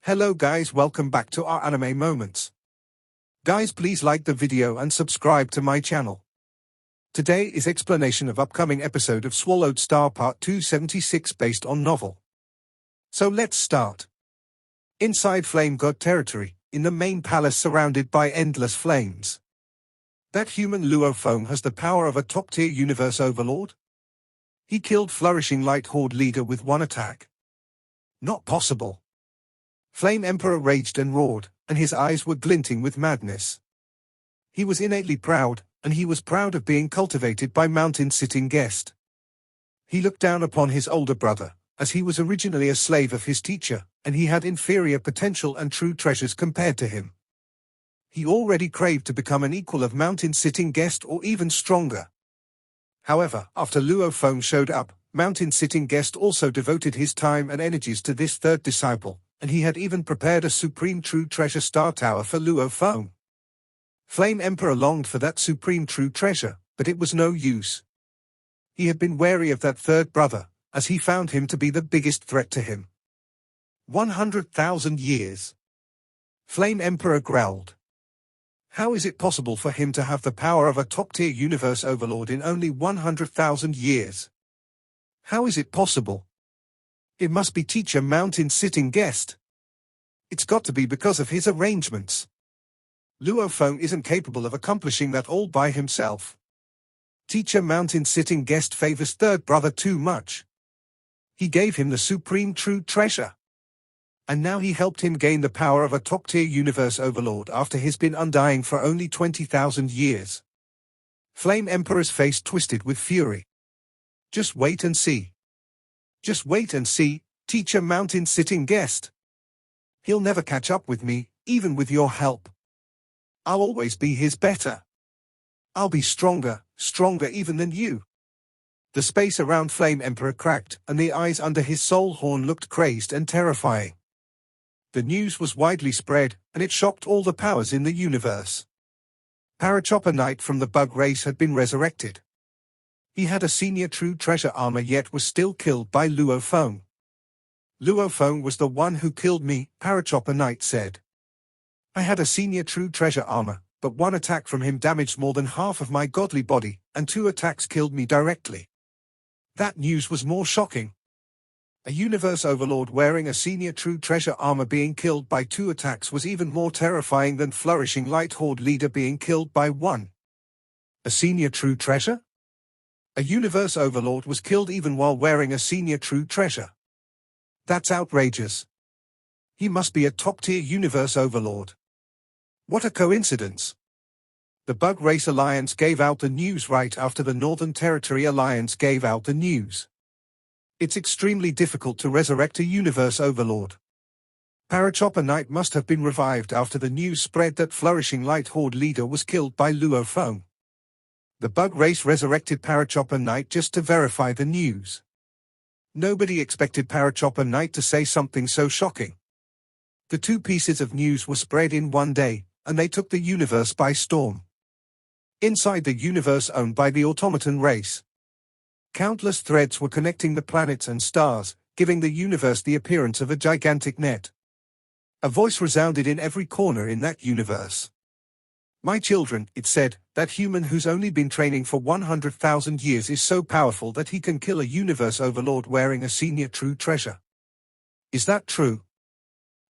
Hello guys, welcome back to our anime moments. Guys, please like the video and subscribe to my channel. Today is explanation of upcoming episode of Swallowed Star Part 276 based on novel. So let's start. Inside Flame God territory, in the main palace surrounded by endless flames. That human Newfound has the power of a top-tier universe overlord? He killed Flourishing Light Horde leader with one attack. Not possible. Flame Emperor raged and roared, and his eyes were glinting with madness. He was innately proud, and he was proud of being cultivated by mountain-sitting guest. He looked down upon his older brother, as he was originally a slave of his teacher, and he had inferior potential and true treasures compared to him. He already craved to become an equal of mountain-sitting guest or even stronger. However, after Newfound showed up, mountain-sitting guest also devoted his time and energies to this third disciple, and he had even prepared a supreme true treasure star tower for Newfound. Flame Emperor longed for that supreme true treasure, but it was no use. He had been wary of that third brother, as he found him to be the biggest threat to him. 100,000 years. Flame Emperor growled. How is it possible for him to have the power of a top-tier universe overlord in only 100,000 years? How is it possible? It must be teacher mountain-sitting guest. It's got to be because of his arrangements. Newfound isn't capable of accomplishing that all by himself. Teacher mountain-sitting guest favors third brother too much. He gave him the supreme true treasure. And now he helped him gain the power of a top-tier universe overlord after he's been undying for only 20,000 years. Flame Emperor's face twisted with fury. Just wait and see. Just wait and see, teacher mountain-sitting guest. He'll never catch up with me, even with your help. I'll always be his better. I'll be stronger even than you. The space around Flame Emperor cracked, and the eyes under his soul horn looked crazed and terrifying. The news was widely spread, and it shocked all the powers in the universe. Parachopper Knight from the bug race had been resurrected. He had a senior true treasure armor yet was still killed by Newfound. Newfound was the one who killed me, Parachopper Knight said. I had a senior true treasure armor, but one attack from him damaged more than half of my godly body, and 2 attacks killed me directly. That news was more shocking. A universe overlord wearing a senior true treasure armor being killed by 2 attacks was even more terrifying than Flourishing Light Horde leader being killed by 1. A senior true treasure? A universe overlord was killed even while wearing a senior true treasure. That's outrageous. He must be a top-tier universe overlord. What a coincidence. The Bug Race Alliance gave out the news right after the Northern Territory Alliance gave out the news. It's extremely difficult to resurrect a universe overlord. Parachopper Knight must have been revived after the news spread that Flourishing Light Horde leader was killed by Newfound. The Bug Race resurrected Parachopper Knight just to verify the news. Nobody expected Parachopper Knight to say something so shocking. The 2 pieces of news were spread in one day, and they took the universe by storm. Inside the universe owned by the automaton race, countless threads were connecting the planets and stars, giving the universe the appearance of a gigantic net. A voice resounded in every corner in that universe. My children, it said, that human who's only been training for 100,000 years is so powerful that he can kill a universe overlord wearing a senior true treasure. Is that true?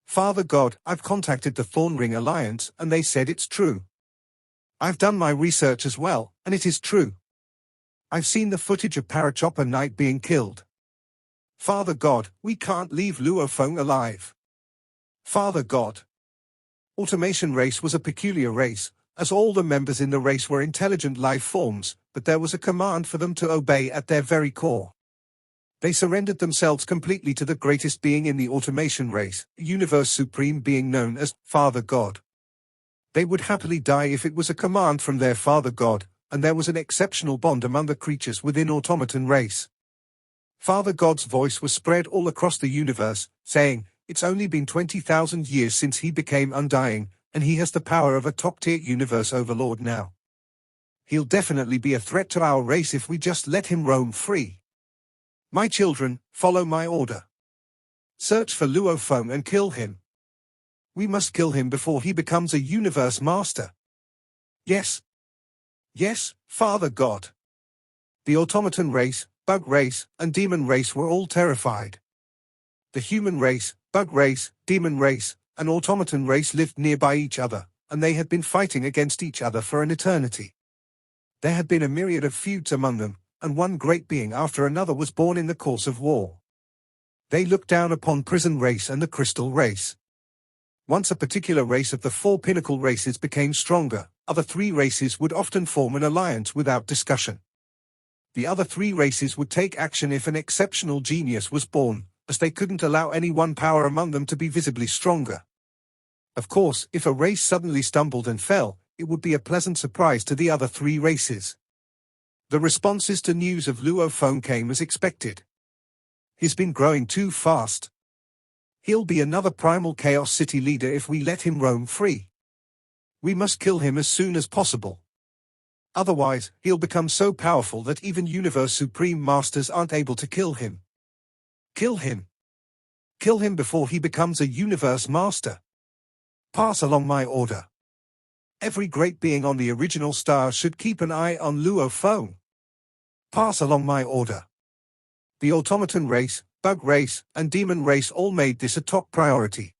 Father God, I've contacted the Thorn Ring Alliance and they said it's true. I've done my research as well, and it is true. I've seen the footage of Parachopper Knight being killed. Father God, we can't leave Newfound alive. Father God. Automation race was a peculiar race, as all the members in the race were intelligent life forms, but there was a command for them to obey at their very core. They surrendered themselves completely to the greatest being in the automation race, a universe supreme being known as Father God. They would happily die if it was a command from their Father God, and there was an exceptional bond among the creatures within automaton race. Father God's voice was spread all across the universe, saying, it's only been 20,000 years since he became undying, and he has the power of a top-tier universe overlord now. He'll definitely be a threat to our race if we just let him roam free. My children, follow my order. Search for Newfound and kill him. We must kill him before he becomes a universe master. Yes. Yes, Father God. The automaton race, bug race, and demon race were all terrified. The human race, bug race, demon race, and automaton race lived nearby each other, and they had been fighting against each other for an eternity. There had been a myriad of feuds among them, and one great being after another was born in the course of war. They looked down upon prison race and the crystal race. Once a particular race of the 4 pinnacle races became stronger, other 3 races would often form an alliance without discussion. The other 3 races would take action if an exceptional genius was born, as they couldn't allow any one power among them to be visibly stronger. Of course, if a race suddenly stumbled and fell, it would be a pleasant surprise to the other 3 races. The responses to news of Newfound came as expected. He's been growing too fast. He'll be another primal chaos city leader if we let him roam free. We must kill him as soon as possible. Otherwise, he'll become so powerful that even Universe Supreme Masters aren't able to kill him. Kill him. Kill him before he becomes a Universe Master. Pass along my order. Every great being on the original star should keep an eye on Newfound. Pass along my order. The automaton race, bug race, and demon race all made this a top priority.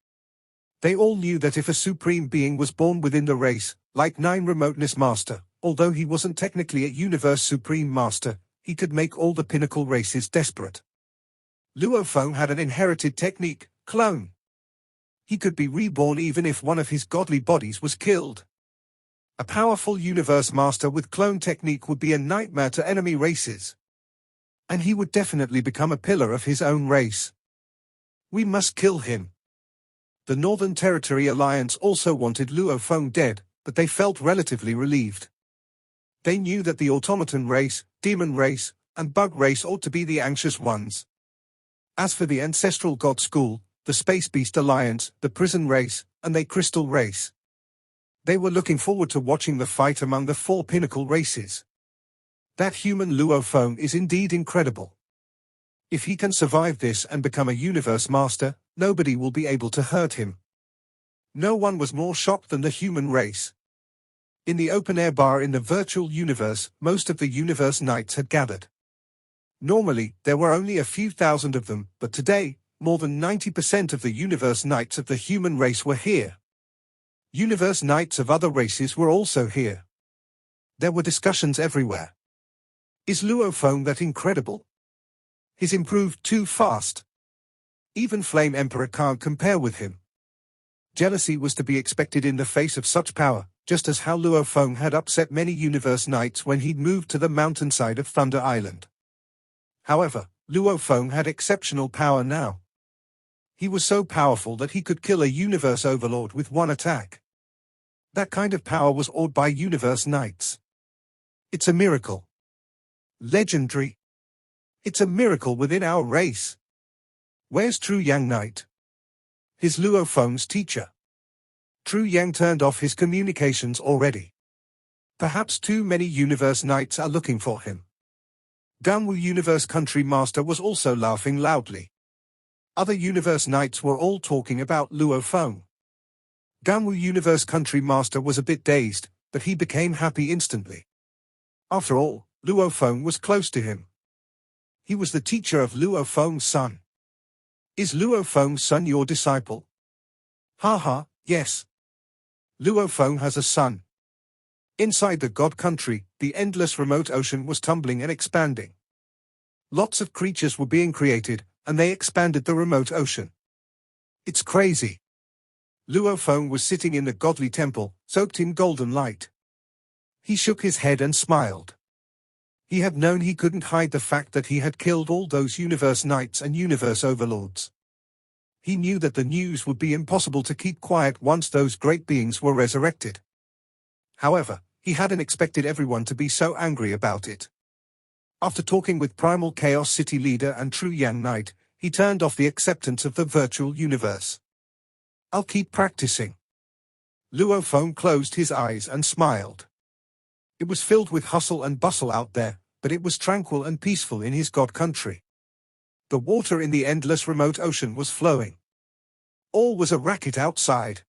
They all knew that if a supreme being was born within the race, like Nine Remoteness Master, although he wasn't technically a Universe Supreme Master, he could make all the pinnacle races desperate. Newfound had an inherited technique, clone. He could be reborn even if one of his godly bodies was killed. A powerful Universe Master with clone technique would be a nightmare to enemy races. And he would definitely become a pillar of his own race. We must kill him. The Northern Territory Alliance also wanted Newfound dead, but they felt relatively relieved. They knew that the automaton race, demon race, and bug race ought to be the anxious ones. As for the Ancestral God School, the Space Beast Alliance, the Prison Race, and the Crystal Race, they were looking forward to watching the fight among the 4 pinnacle races. That human Newfound is indeed incredible. If he can survive this and become a Universe Master, nobody will be able to hurt him. No one was more shocked than the human race. In the open-air bar in the virtual universe, most of the Universe Knights had gathered. Normally, there were only a few thousand of them, but today, more than 90% of the Universe Knights of the human race were here. Universe Knights of other races were also here. There were discussions everywhere. Is Newfound that incredible? He's improved too fast. Even Flame Emperor can't compare with him. Jealousy was to be expected in the face of such power, just as how Newfound had upset many Universe Knights when he'd moved to the mountainside of Thunder Island. However, Newfound had exceptional power now. He was so powerful that he could kill a Universe Overlord with one attack. That kind of power was awed by Universe Knights. It's a miracle. Legendary. It's a miracle within our race. Where's True Yang Knight? His Newfound's teacher. True Yang turned off his communications already. Perhaps too many Universe Knights are looking for him. Danwu Universe Country Master was also laughing loudly. Other Universe Knights were all talking about Newfound. Danwu Universe Country Master was a bit dazed, but he became happy instantly. After all, Newfound was close to him. He was the teacher of Newfound's son. Is Newfound's son your disciple? Haha, yes. Newfound has a son. Inside the God Country, the endless remote ocean was tumbling and expanding. Lots of creatures were being created, and they expanded the remote ocean. It's crazy. Newfound was sitting in the godly temple, soaked in golden light. He shook his head and smiled. He had known he couldn't hide the fact that he had killed all those Universe Knights and Universe Overlords. He knew that the news would be impossible to keep quiet once those great beings were resurrected. However, he hadn't expected everyone to be so angry about it. After talking with Primal Chaos City leader and True Yang Knight, he turned off the acceptance of the virtual universe. I'll keep practicing. Newfound closed his eyes and smiled. It was filled with hustle and bustle out there, but it was tranquil and peaceful in his God Country. The water in the endless remote ocean was flowing. All was a racket outside.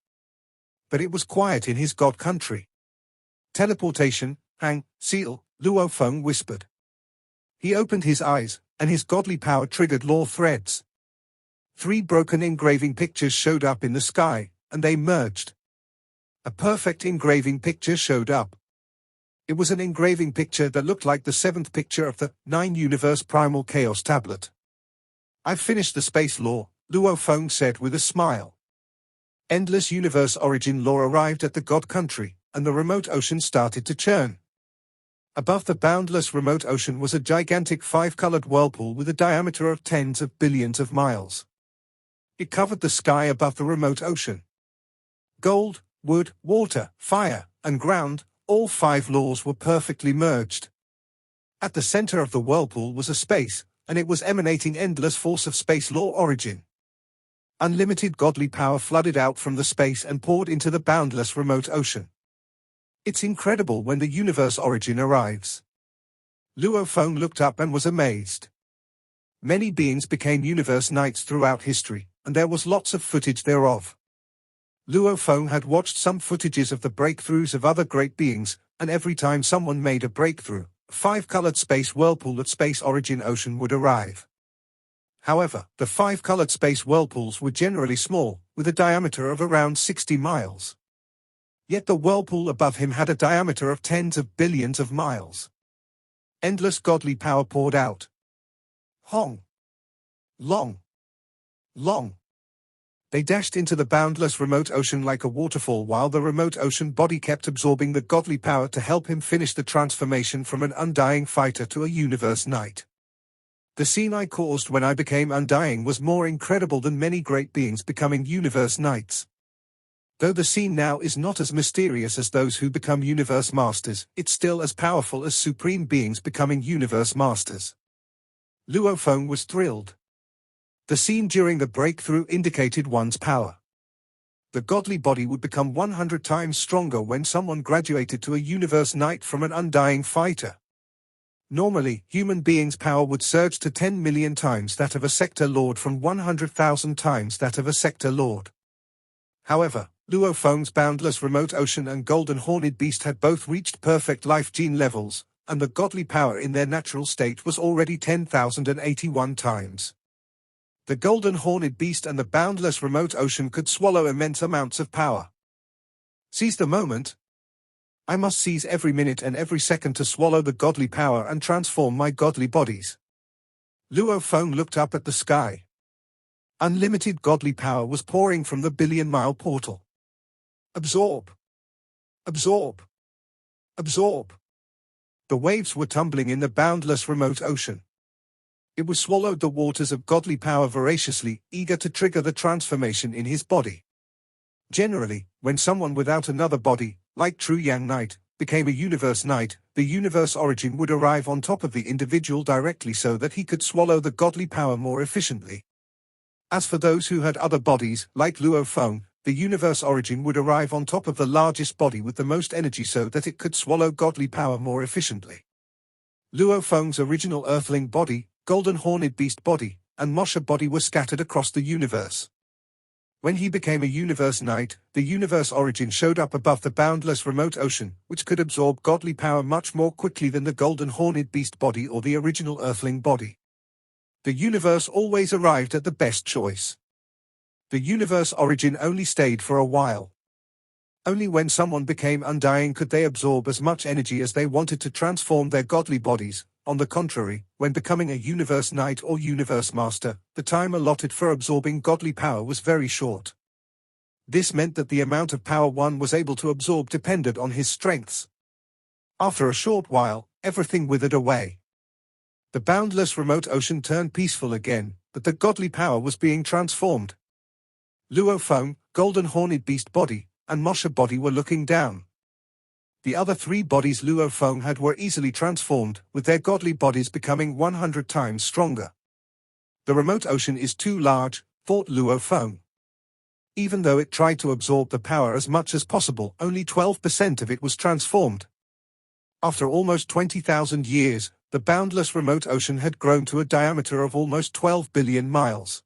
But it was quiet in his god country. Teleportation, hang, seal, Luo Feng whispered. He opened his eyes, and his godly power triggered law threads. 3 broken engraving pictures showed up in the sky, and they merged. A perfect engraving picture showed up. It was an engraving picture that looked like the 7th picture of the 9 Universe Primal Chaos tablet. I've finished the space law, Luo Feng said with a smile. Endless universe origin law arrived at the god country, and the remote ocean started to churn. Above the boundless remote ocean was a gigantic 5-colored whirlpool with a diameter of tens of billions of miles. It covered the sky above the remote ocean. Gold, wood, water, fire, and ground, all 5 laws were perfectly merged. At the center of the whirlpool was a space, and it was emanating endless force of space law origin. Unlimited godly power flooded out from the space and poured into the boundless remote ocean. It's incredible when the universe origin arrives. Luo Feng looked up and was amazed. Many beings became universe knights throughout history, and there was lots of footage thereof. Luo Feng had watched some footages of the breakthroughs of other great beings, and every time someone made a breakthrough, a 5-colored space whirlpool at space origin ocean would arrive. However, the 5-colored space whirlpools were generally small, with a diameter of around 60 miles. Yet the whirlpool above him had a diameter of tens of billions of miles. Endless godly power poured out. Hong. Long. Long. They dashed into the boundless remote ocean like a waterfall while the remote ocean body kept absorbing the godly power to help him finish the transformation from an undying fighter to a universe knight. The scene I caused when I became undying was more incredible than many great beings becoming universe knights. Though the scene now is not as mysterious as those who become universe masters, it's still as powerful as supreme beings becoming universe masters. Luo Feng was thrilled. The scene during the breakthrough indicated one's power. The godly body would become 100 times stronger when someone graduated to a universe knight from an undying fighter. Normally, human beings' power would surge to 10 million times that of a sector lord from 100,000 times that of a sector lord. However, Luo Feng's boundless remote ocean and golden horned beast had both reached perfect life gene levels, and the godly power in their natural state was already 10,081 times. The golden horned beast and the boundless remote ocean could swallow immense amounts of power. Seize the moment. I must seize every minute and every second to swallow the godly power and transform my godly bodies. Luo Feng looked up at the sky. Unlimited godly power was pouring from the billion-mile portal. Absorb. Absorb. Absorb. The waves were tumbling in the boundless remote ocean. It was swallowed the waters of godly power voraciously, eager to trigger the transformation in his body. Generally, when someone without another body, like True Yang Knight, became a universe knight, the universe origin would arrive on top of the individual directly so that he could swallow the godly power more efficiently. As for those who had other bodies, like Luo Feng, the universe origin would arrive on top of the largest body with the most energy so that it could swallow godly power more efficiently. Luo Feng's original earthling body, golden horned beast body, and Mosha body were scattered across the universe. When he became a universe knight, the universe origin showed up above the boundless remote ocean, which could absorb godly power much more quickly than the golden horned beast body or the original earthling body. The universe always arrived at the best choice. The universe origin only stayed for a while. Only when someone became undying could they absorb as much energy as they wanted to transform their godly bodies. On the contrary, when becoming a universe knight or universe master, the time allotted for absorbing godly power was very short. This meant that the amount of power one was able to absorb depended on his strengths. After a short while, everything withered away. The boundless remote ocean turned peaceful again, but the godly power was being transformed. Luo Feng, golden horned beast body, and Mosha body were looking down. The other 3 bodies Luo Feng had were easily transformed, with their godly bodies becoming 100 times stronger. The remote ocean is too large, thought Luo Feng. Even though it tried to absorb the power as much as possible, only 12% of it was transformed. After almost 20,000 years, the boundless remote ocean had grown to a diameter of almost 12 billion miles.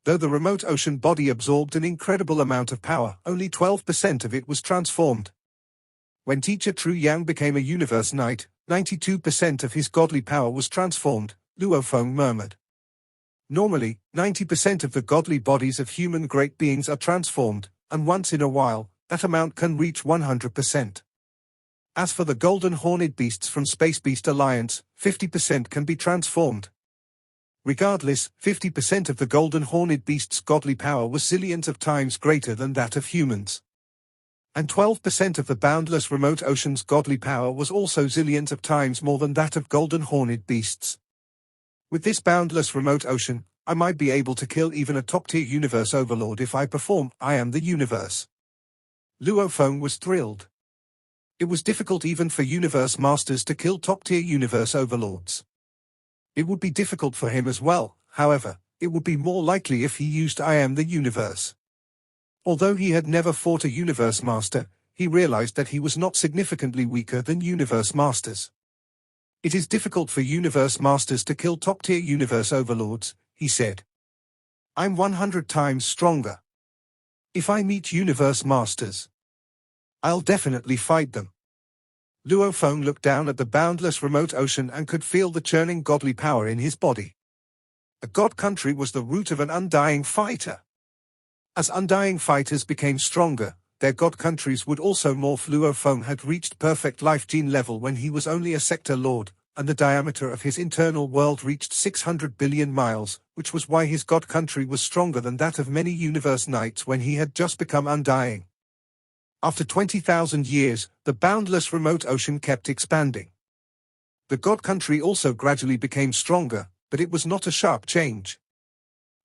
Though the remote ocean body absorbed an incredible amount of power, only 12% of it was transformed. When teacher Tru Yang became a universe knight, 92% of his godly power was transformed, Luo Feng murmured. Normally, 90% of the godly bodies of human great beings are transformed, and once in a while, that amount can reach 100%. As for the golden horned beasts from Space Beast Alliance, 50% can be transformed. Regardless, 50% of the golden horned beast's godly power was zillions of times greater than that of humans. And 12% of the boundless remote ocean's godly power was also zillions of times more than that of golden horned beasts. With this boundless remote ocean, I might be able to kill even a top-tier universe overlord if I perform I Am the Universe. Luo Feng was thrilled. It was difficult even for universe masters to kill top-tier universe overlords. It would be difficult for him as well, however, it would be more likely if he used I Am the Universe. Although he had never fought a universe master, he realized that he was not significantly weaker than universe masters. It is difficult for universe masters to kill top-tier universe overlords, he said. I'm 100 times stronger. If I meet universe masters, I'll definitely fight them. Luo Feng looked down at the boundless remote ocean and could feel the churning godly power in his body. A god country was the root of an undying fighter. As undying fighters became stronger, their god countries would also morph. Luo Feng had reached perfect life gene level when he was only a sector lord, and the diameter of his internal world reached 600 billion miles, which was why his god country was stronger than that of many universe knights when he had just become undying. After 20,000 years, the boundless remote ocean kept expanding. The god country also gradually became stronger, but it was not a sharp change.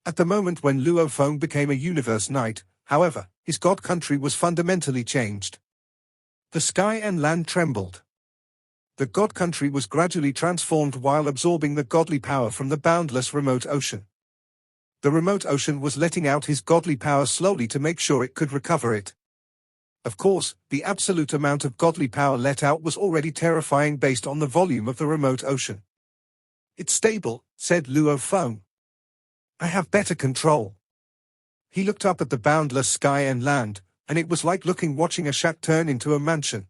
At the moment when Luo Feng became a universe knight, however, his god country was fundamentally changed. The sky and land trembled. The god country was gradually transformed while absorbing the godly power from the boundless remote ocean. The remote ocean was letting out his godly power slowly to make sure it could recover it. Of course, the absolute amount of godly power let out was already terrifying based on the volume of the remote ocean. It's stable, said Luo Feng. I have better control. He looked up at the boundless sky and land, and it was like watching a shack turn into a mansion.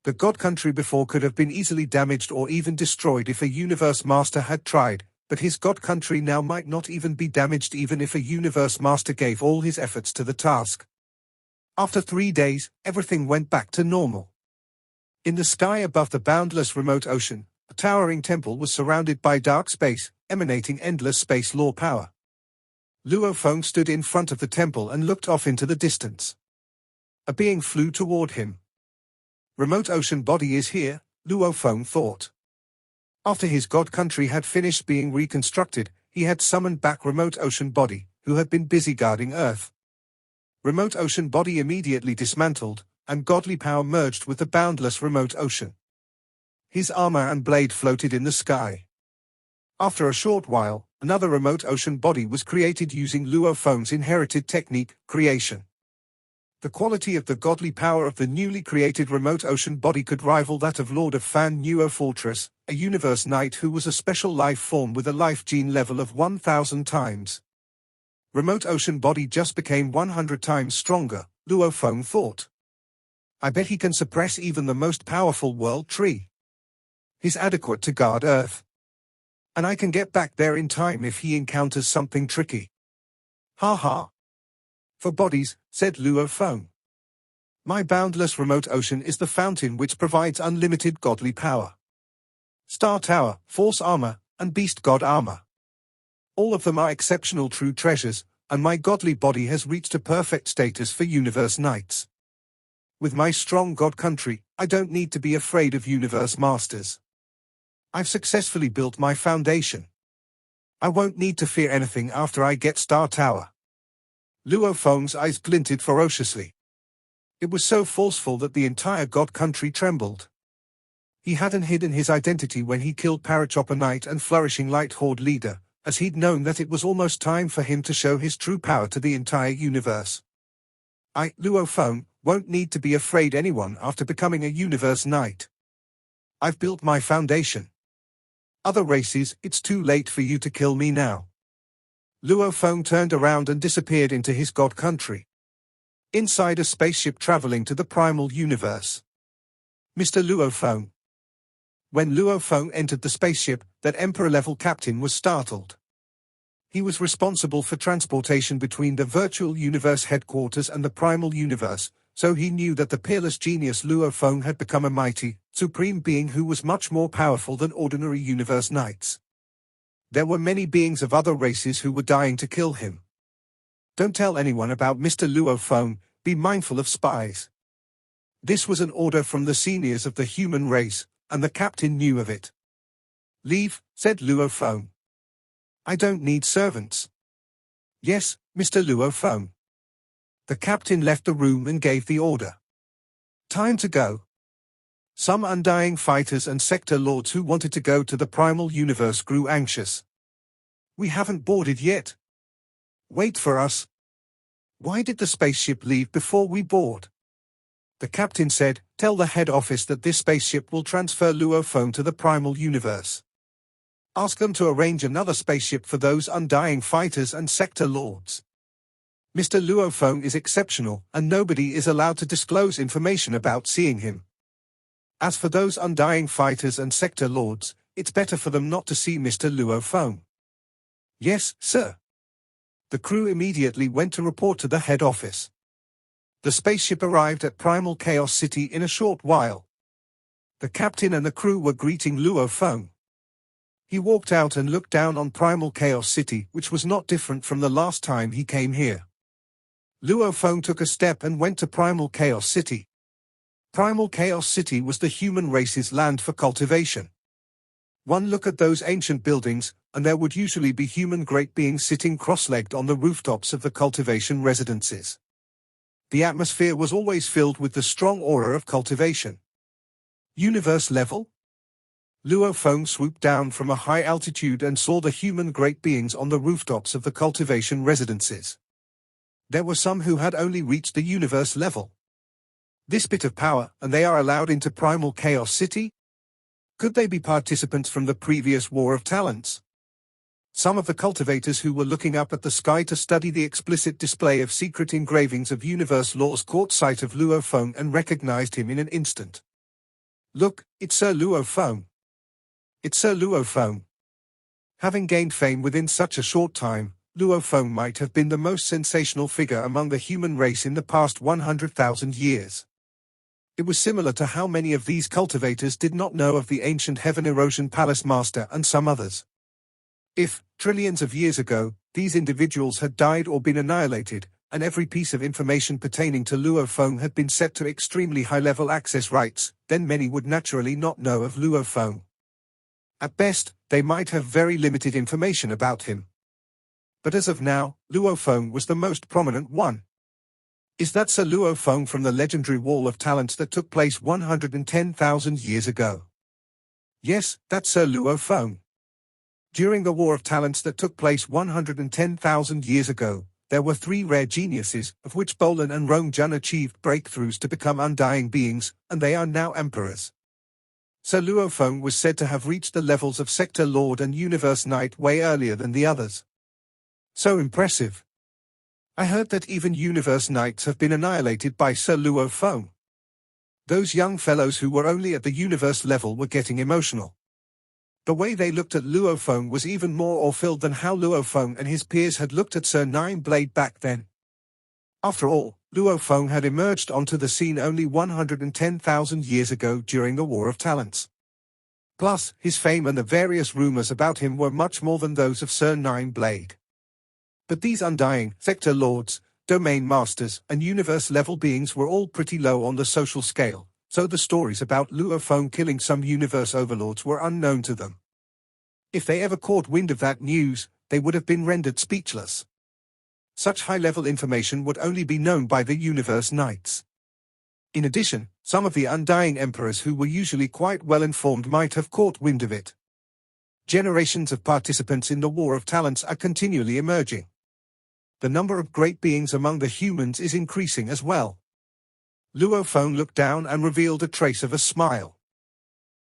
The god country before could have been easily damaged or even destroyed if a universe master had tried, but his god country now might not even be damaged even if a universe master gave all his efforts to the task. After 3 days, everything went back to normal. In the sky above the boundless remote ocean, a towering temple was surrounded by dark space, emanating endless space law power. Luo Feng stood in front of the temple and looked off into the distance. A being flew toward him. Remote ocean body is here, Luo Feng thought. After his god country had finished being reconstructed, he had summoned back remote ocean body, who had been busy guarding Earth. Remote ocean body immediately dismantled, and godly power merged with the boundless remote ocean. His armor and blade floated in the sky. After a short while, another remote ocean body was created using Luo Feng's inherited technique, creation. The quality of the godly power of the newly created remote ocean body could rival that of Lord of Fan Nuo Fortress, a universe knight who was a special life form with a life gene level of 1,000 times. Remote ocean body just became 100 times stronger, Luo Feng thought. I bet he can suppress even the most powerful world tree. He's adequate to guard Earth. And I can get back there in time if he encounters something tricky. Ha ha. For bodies, said Luo Feng. My boundless remote ocean is the fountain which provides unlimited godly power. Star Tower, Force Armor, and Beast God Armor. All of them are exceptional true treasures, and my godly body has reached a perfect status for universe knights. With my strong god country, I don't need to be afraid of universe masters. I've successfully built my foundation. I won't need to fear anything after I get Star Tower. Luo Feng's eyes glinted ferociously. It was so forceful that the entire god country trembled. He hadn't hidden his identity when he killed Parachopper Knight and Flourishing Light Horde leader, as he'd known that it was almost time for him to show his true power to the entire universe. I, Luo Feng, won't need to be afraid anyone after becoming a universe knight. I've built my foundation. Other races, it's too late for you to kill me now. Luo Feng turned around and disappeared into his god country. Inside a spaceship traveling to the primal universe. Mr. Luo Feng. When Luo Feng entered the spaceship, that Emperor-level captain was startled. He was responsible for transportation between the virtual universe headquarters and the primal universe, so he knew that the peerless genius Luo Feng had become a mighty, supreme being who was much more powerful than ordinary universe knights. There were many beings of other races who were dying to kill him. Don't tell anyone about Mr. Luo Feng, be mindful of spies. This was an order from the seniors of the human race, and the captain knew of it. Leave, said Luo Feng. I don't need servants. Yes, Mr. Luo Feng. The captain left the room and gave the order. Time to go. Some undying fighters and sector lords who wanted to go to the primal universe grew anxious. We haven't boarded yet. Wait for us. Why did the spaceship leave before we board? The captain said, tell the head office that this spaceship will transfer Luo Feng to the primal universe. Ask them to arrange another spaceship for those undying fighters and sector lords. Mr. Luo Feng is exceptional, and nobody is allowed to disclose information about seeing him. As for those undying fighters and sector lords, it's better for them not to see Mr. Luo Feng. Yes, sir. The crew immediately went to report to the head office. The spaceship arrived at Primal Chaos City in a short while. The captain and the crew were greeting Luo Feng. He walked out and looked down on Primal Chaos City, which was not different from the last time he came here. Luo Feng took a step and went to Primal Chaos City. Primal Chaos City was the human race's land for cultivation. One look at those ancient buildings, and there would usually be human great beings sitting cross-legged on the rooftops of the cultivation residences. The atmosphere was always filled with the strong aura of cultivation. Universe level? Luo Feng swooped down from a high altitude and saw the human great beings on the rooftops of the cultivation residences. There were some who had only reached the universe level. This bit of power, and they are allowed into Primal Chaos City? Could they be participants from the previous War of Talents? Some of the cultivators who were looking up at the sky to study the explicit display of secret engravings of universe laws caught sight of Luo Feng and recognized him in an instant. Look, it's Sir Luo Feng. It's Sir Luo Feng. Having gained fame within such a short time, Luo Feng might have been the most sensational figure among the human race in the past 100,000 years. It was similar to how many of these cultivators did not know of the ancient Heaven Erosion Palace Master and some others. If, trillions of years ago, these individuals had died or been annihilated, and every piece of information pertaining to Luo Feng had been set to extremely high-level access rights, then many would naturally not know of Luo Feng. At best, they might have very limited information about him. But as of now, Luo Feng was the most prominent one. Is that Sir Luo Feng from the legendary Wall of Talents that took place 110,000 years ago? Yes, that's Sir Luo Feng. During the War of Talents that took place 110,000 years ago, there were 3 rare geniuses, of which Bolin and Rongjun achieved breakthroughs to become undying beings, and they are now emperors. Sir Luo Feng was said to have reached the levels of Sector Lord and Universe Knight way earlier than the others. So impressive. I heard that even Universe Knights have been annihilated by Sir Luo Feng. Those young fellows who were only at the universe level were getting emotional. The way they looked at Luo Feng was even more awe-filled than how Luo Feng and his peers had looked at Sir Nineblade back then. After all, Luo Feng had emerged onto the scene only 110,000 years ago during the War of Talents. Plus, his fame and the various rumors about him were much more than those of Sir Nineblade. But these undying, sector lords, domain masters, and universe-level beings were all pretty low on the social scale, so the stories about Luo Feng killing some universe overlords were unknown to them. If they ever caught wind of that news, they would have been rendered speechless. Such high-level information would only be known by the Universe Knights. In addition, some of the undying emperors who were usually quite well-informed might have caught wind of it. Generations of participants in the War of Talents are continually emerging. The number of great beings among the humans is increasing as well. Luo Feng looked down and revealed a trace of a smile.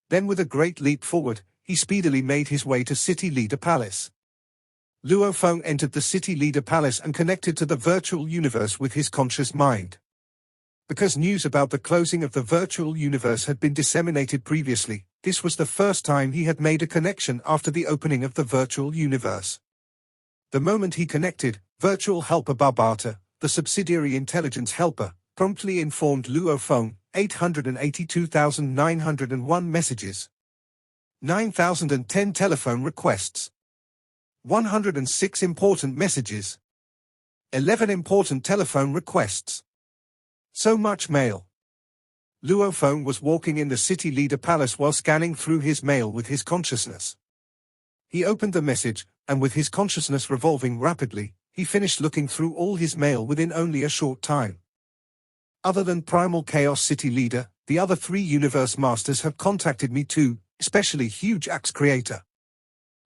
Then with a great leap forward, he speedily made his way to City Leader Palace. Luo Feng entered the city leader palace and connected to the virtual universe with his conscious mind. Because news about the closing of the virtual universe had been disseminated previously, this was the first time he had made a connection after the opening of the virtual universe. The moment he connected, Virtual Helper Barbata, the subsidiary intelligence helper, promptly informed Luo Feng, 882,901 messages, 9,010 telephone requests, 106 important messages, 11 important telephone requests. So much mail. Luo Feng was walking in the city leader palace while scanning through his mail with his consciousness. He opened the message, and with his consciousness revolving rapidly, he finished looking through all his mail within only a short time. Other than Primal Chaos City Leader, the other 3 Universe Masters have contacted me too, especially Huge Axe Creator.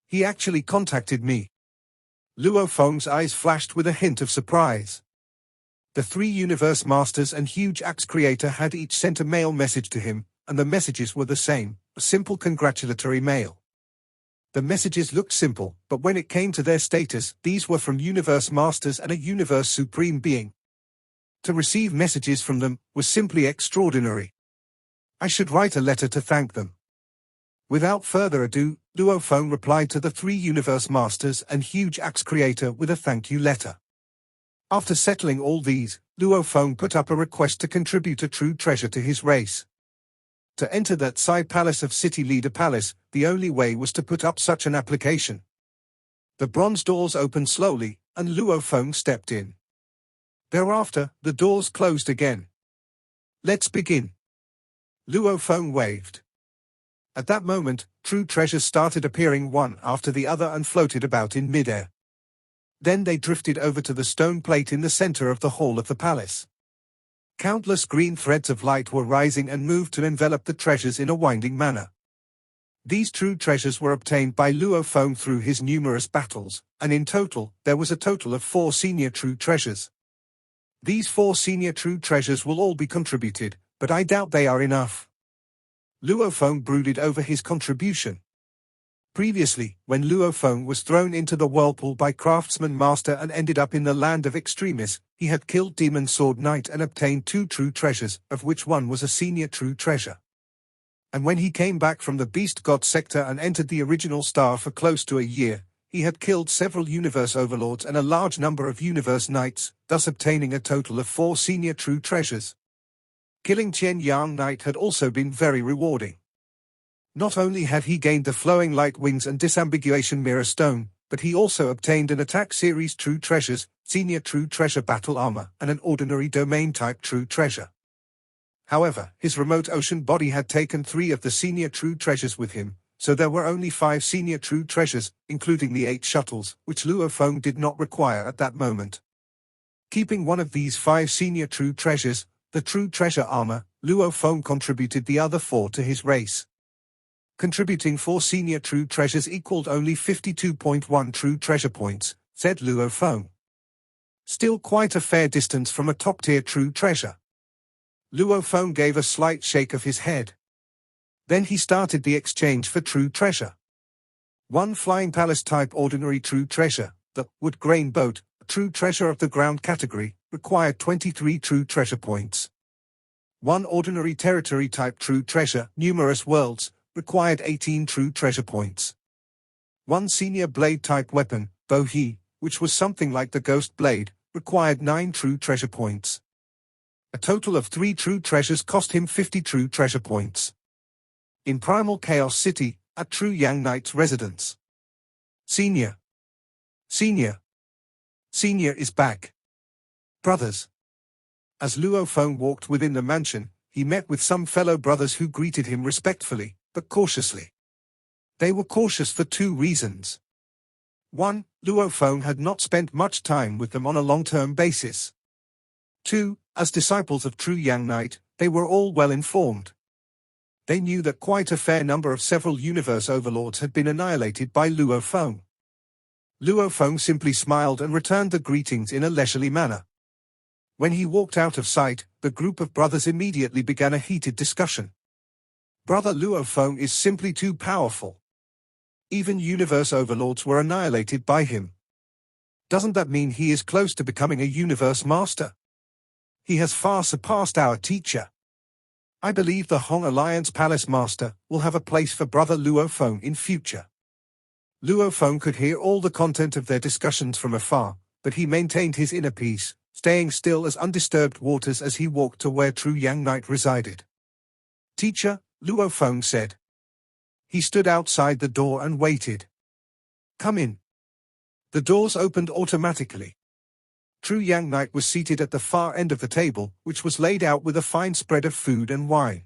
He actually contacted me. Luo Feng's eyes flashed with a hint of surprise. The 3 Universe Masters and Huge Axe Creator had each sent a mail message to him, and the messages were the same, a simple congratulatory mail. The messages looked simple, but when it came to their status, these were from Universe Masters and a Universe Supreme Being. To receive messages from them was simply extraordinary. I should write a letter to thank them. Without further ado, Luo Feng replied to the 3 Universe Masters and Huge Axe Creator with a thank you letter. After settling all these, Luo Feng put up a request to contribute a true treasure to his race. To enter that side palace of City Leader Palace, the only way was to put up such an application. The bronze doors opened slowly, and Luo Feng stepped in. Thereafter, the doors closed again. Let's begin. Luo Feng waved. At that moment, true treasures started appearing one after the other and floated about in midair. Then they drifted over to the stone plate in the center of the hall of the palace. Countless green threads of light were rising and moved to envelop the treasures in a winding manner. These true treasures were obtained by Luo Feng through his numerous battles, and in total, there was a total of 4 senior true treasures. These 4 senior true treasures will all be contributed, but I doubt they are enough. Luo Feng brooded over his contribution. Previously, when Luo Feng was thrown into the whirlpool by Craftsman Master and ended up in the land of extremis, he had killed Demon Sword Knight and obtained 2 true treasures, of which one was a senior true treasure. And when he came back from the Beast God sector and entered the original star for close to a year, he had killed several Universe Overlords and a large number of Universe Knights, thus obtaining a total of 4 senior true treasures. Killing Chen Yang Knight had also been very rewarding. Not only had he gained the Flowing Light Wings and Disambiguation Mirror Stone, but he also obtained an Attack Series True Treasures, Senior True Treasure Battle Armor, and an Ordinary Domain Type True Treasure. However, his remote ocean body had taken 3 of the Senior True Treasures with him, so there were only 5 Senior True Treasures, including the 8 shuttles, which Luo Feng did not require at that moment. Keeping one of these 5 Senior True Treasures, the True Treasure Armor, Luo Feng contributed the other 4 to his race. Contributing 4 senior true treasures equaled only 52.1 true treasure points, said Luo Feng. Still quite a fair distance from a top-tier true treasure. Luo Feng gave a slight shake of his head. Then he started the exchange for true treasure. 1 Flying Palace type ordinary true treasure, the Wood Grain Boat, a true treasure of the ground category, required 23 true treasure points. 1 ordinary territory type true treasure, Numerous Worlds, required 18 true treasure points. 1 senior blade type weapon, Bo He, which was something like the Ghost Blade, required 9 true treasure points. A total of 3 true treasures cost him 50 true treasure points. In Primal Chaos City, at True Yang Knight's residence. Senior is back. Brothers. As Luo Feng walked within the mansion, he met with some fellow brothers who greeted him respectfully, but cautiously. They were cautious for 2 reasons. 1. Luo Feng had not spent much time with them on a long-term basis. 2. As disciples of True Yang Knight, they were all well informed. They knew that quite a fair number of several Universe Overlords had been annihilated by Luo Feng. Luo Feng simply smiled and returned the greetings in a leisurely manner. When he walked out of sight, the group of brothers immediately began a heated discussion. Brother Luo Feng is simply too powerful. Even Universe Overlords were annihilated by him, Doesn't that mean he is close to becoming a universe master? He has far surpassed our teacher. I believe the Hong Alliance Palace Master will have a place for Brother Luo Feng in future. Luo Feng could hear all the content of their discussions from afar, but he maintained his inner peace, staying still as undisturbed waters as he walked to where True Yang Knight resided. Teacher, Luo Feng said. He stood outside the door and waited. Come in. The doors opened automatically. True Yang Knight was seated at the far end of the table, which was laid out with a fine spread of food and wine.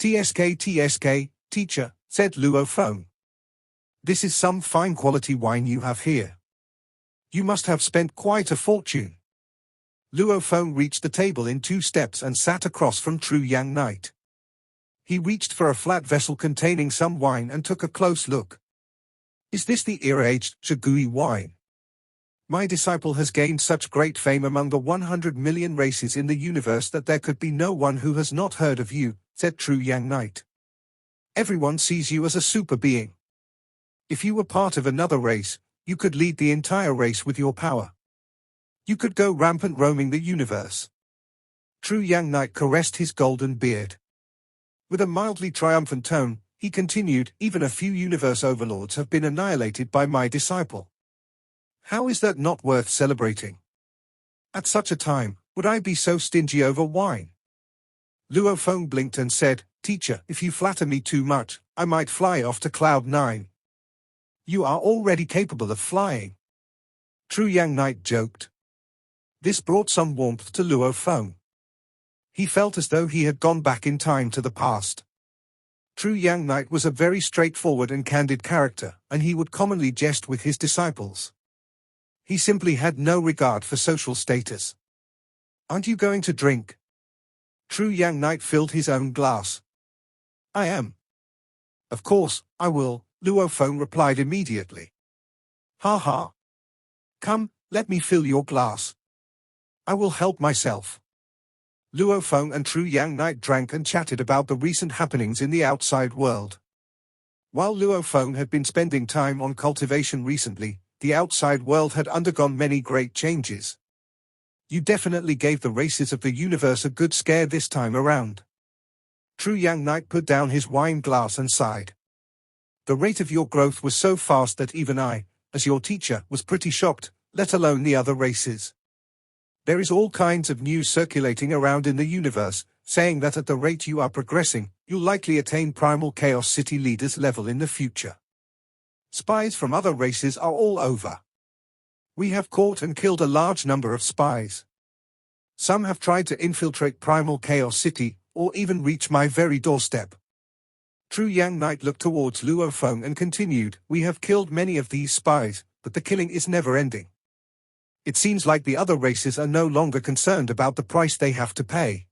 TSK, teacher, said Luo Feng. This is some fine quality wine you have here. You must have spent quite a fortune. Luo Feng reached the table in 2 steps and sat across from True Yang Knight. He reached for a flat vessel containing some wine and took a close look. Is this the era-aged Shigui wine? My disciple has gained such great fame among the 100 million races in the universe that there could be no one who has not heard of you, said True Yang Knight. Everyone sees you as a super being. If you were part of another race, you could lead the entire race with your power. You could go rampant roaming the universe. True Yang Knight caressed his golden beard. With a mildly triumphant tone, he continued, even a few universe overlords have been annihilated by my disciple. How is that not worth celebrating? At such a time, would I be so stingy over wine? Luo Feng blinked and said, Teacher, if you flatter me too much, I might fly off to Cloud 9. You are already capable of flying. True Yang Knight joked. This brought some warmth to Luo Feng. He felt as though he had gone back in time to the past. True Yang Knight was a very straightforward and candid character, and he would commonly jest with his disciples. He simply had no regard for social status. Aren't you going to drink? True Yang Knight filled his own glass. I am. Of course, I will, Luo Feng replied immediately. Ha ha. Come, let me fill your glass. I will help myself. Luo Feng and True Yang Knight drank and chatted about the recent happenings in the outside world. While Luo Feng had been spending time on cultivation recently, the outside world had undergone many great changes. You definitely gave the races of the universe a good scare this time around. True Yang Knight put down his wine glass and sighed. The rate of your growth was so fast that even I, as your teacher, was pretty shocked, let alone the other races. There is all kinds of news circulating around in the universe, saying that at the rate you are progressing, you'll likely attain Primal Chaos City Leaders level in the future. Spies from other races are all over. We have caught and killed a large number of spies. Some have tried to infiltrate Primal Chaos City, or even reach my very doorstep. True Yang Knight looked towards Luo Feng and continued, We have killed many of these spies, but the killing is never ending. It seems like the other races are no longer concerned about the price they have to pay.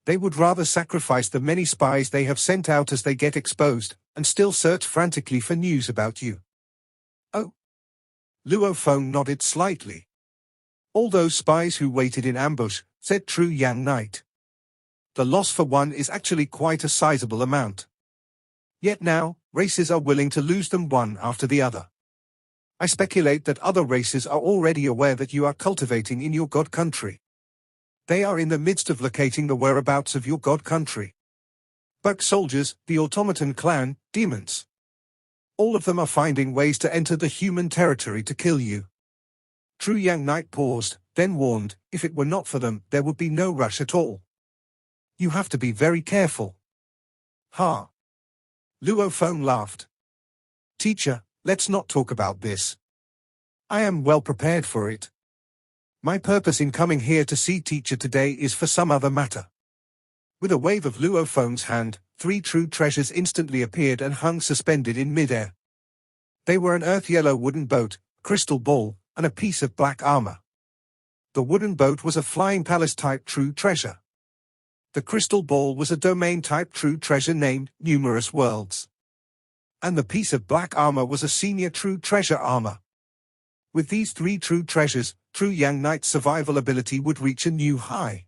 They would rather sacrifice the many spies they have sent out as they get exposed, and still search frantically for news about you. Oh. Luo Feng nodded slightly. All those spies who waited in ambush, said True Yang Knight. The loss for one is actually quite a sizable amount. Yet now, races are willing to lose them one after the other. I speculate that other races are already aware that you are cultivating in your god country. They are in the midst of locating the whereabouts of your god country. Bug soldiers, the automaton clan, demons. All of them are finding ways to enter the human territory to kill you. True Yang Knight paused, then warned, if it were not for them, there would be no rush at all. You have to be very careful. Ha. Luo Feng laughed. Teacher, let's not talk about this. I am well prepared for it. My purpose in coming here to see teacher today is for some other matter. With a wave of Luo Feng's hand, 3 true treasures instantly appeared and hung suspended in midair. They were an earth-yellow wooden boat, crystal ball, and a piece of black armor. The wooden boat was a flying palace-type true treasure. The crystal ball was a domain-type true treasure named Numerous Worlds. And the piece of black armor was a senior true treasure armor. With these 3 true treasures, True Yang Knight's survival ability would reach a new high.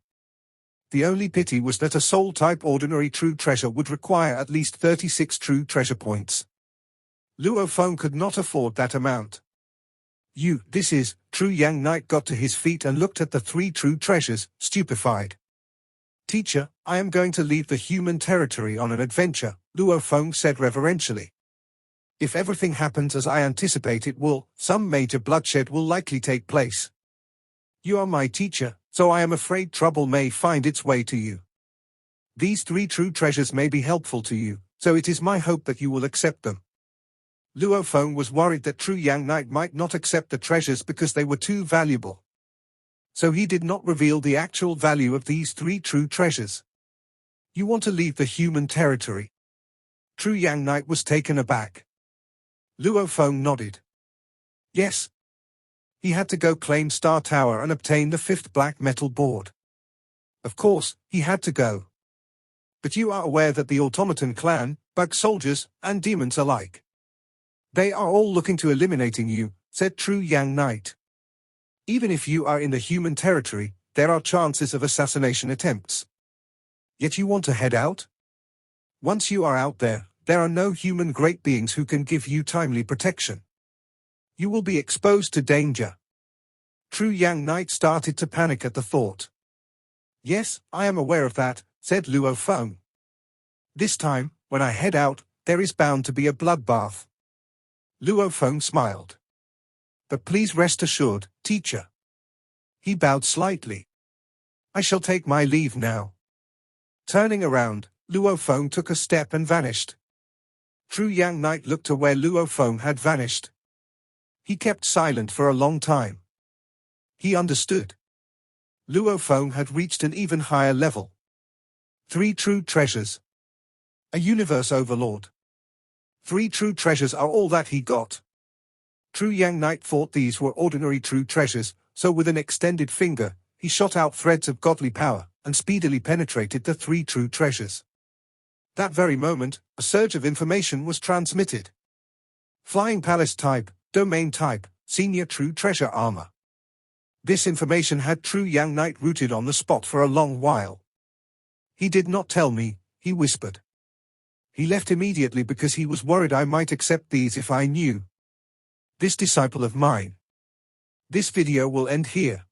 The only pity was that a soul-type ordinary true treasure would require at least 36 true treasure points. Luo Feng could not afford that amount. True Yang Knight got to his feet and looked at the three true treasures, stupefied. Teacher, I am going to leave the human territory on an adventure, Luo Feng said reverentially. If everything happens as I anticipate it will, some major bloodshed will likely take place. You are my teacher, so I am afraid trouble may find its way to you. These three true treasures may be helpful to you, so it is my hope that you will accept them. Luo Feng was worried that True Yang Knight might not accept the treasures because they were too valuable. So he did not reveal the actual value of these three true treasures. You want to leave the human territory? True Yang Knight was taken aback. Luo Feng nodded. Yes. He had to go claim Star Tower and obtain the fifth black metal board. Of course, he had to go. But you are aware that the automaton clan, bug soldiers, and demons alike. They are all looking to eliminating you, said True Yang Knight. Even if you are in the human territory, there are chances of assassination attempts. Yet you want to head out? Once you are out there, there are no human great beings who can give you timely protection. You will be exposed to danger. True Yang Knight started to panic at the thought. Yes, I am aware of that, said Luo Feng. This time, when I head out, there is bound to be a bloodbath. Luo Feng smiled. But please rest assured, teacher. He bowed slightly. I shall take my leave now. Turning around, Luo Feng took a step and vanished. True Yang Knight looked to where Luo Feng had vanished. He kept silent for a long time. He understood. Luo Feng had reached an even higher level. Three true treasures. A universe overlord. Three true treasures are all that he got. True Yang Knight thought these were ordinary true treasures, so with an extended finger, he shot out threads of godly power, and speedily penetrated the three true treasures. That very moment, a surge of information was transmitted. Flying Palace type, domain type, senior true treasure armor. This information had True Yang Knight rooted on the spot for a long while. He did not tell me, he whispered. He left immediately because he was worried I might accept these if I knew. This disciple of mine. This video will end here.